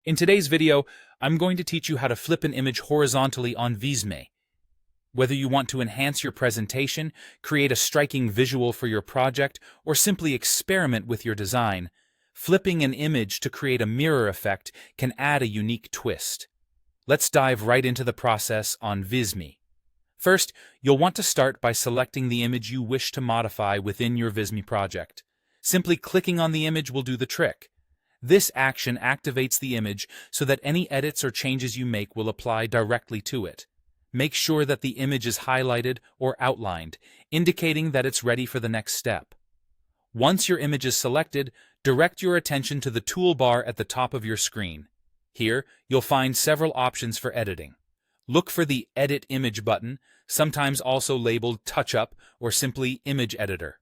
In today's video, I'm going to teach you how to flip an image horizontally on Visme. Whether you want to enhance your presentation, create a striking visual for your project, or simply experiment with your design, flipping an image to create a mirror effect can add a unique twist. Let's dive right into the process on Visme. First, you'll want to start by selecting the image you wish to modify within your Visme project. Simply clicking on the image will do the trick. This action activates the image so that any edits or changes you make will apply directly to it. Make sure that the image is highlighted or outlined, indicating that it's ready for the next step. Once your image is selected, direct your attention to the toolbar at the top of your screen. Here, you'll find several options for editing. Look for the Edit Image button, sometimes also labeled Touch Up or simply Image Editor.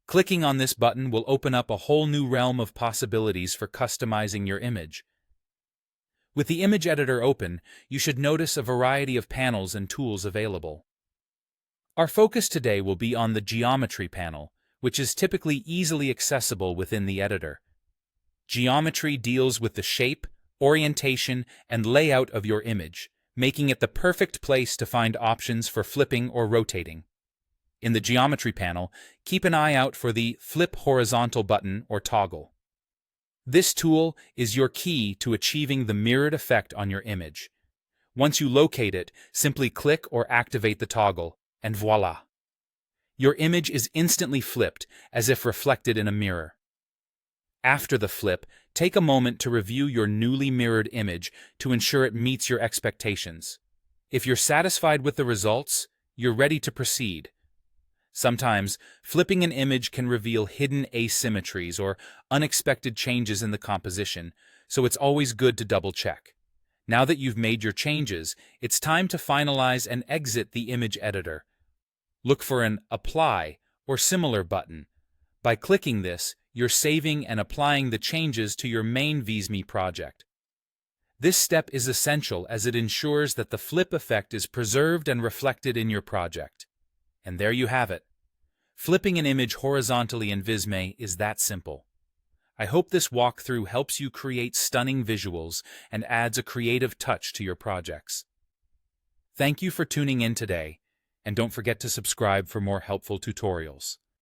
Clicking on this button will open up a whole new realm of possibilities for customizing your image. With the image editor open, you should notice a variety of panels and tools available. Our focus today will be on the Geometry panel, which is typically easily accessible within the editor. Geometry deals with the shape, orientation, and layout of your image, making it the perfect place to find options for flipping or rotating. In the Geometry panel, keep an eye out for the Flip Horizontal button or toggle. This tool is your key to achieving the mirrored effect on your image. Once you locate it, simply click or activate the toggle, and voila! Your image is instantly flipped, as if reflected in a mirror. After the flip, take a moment to review your newly mirrored image to ensure it meets your expectations. If you're satisfied with the results, you're ready to proceed. Sometimes, flipping an image can reveal hidden asymmetries or unexpected changes in the composition, so it's always good to double-check. Now that you've made your changes, it's time to finalize and exit the image editor. Look for an Apply or similar button. By clicking this, you're saving and applying the changes to your main Visme project. This step is essential as it ensures that the flip effect is preserved and reflected in your project. And there you have it. Flipping an image horizontally in Visme is that simple. I hope this walkthrough helps you create stunning visuals and adds a creative touch to your projects. Thank you for tuning in today, and don't forget to subscribe for more helpful tutorials.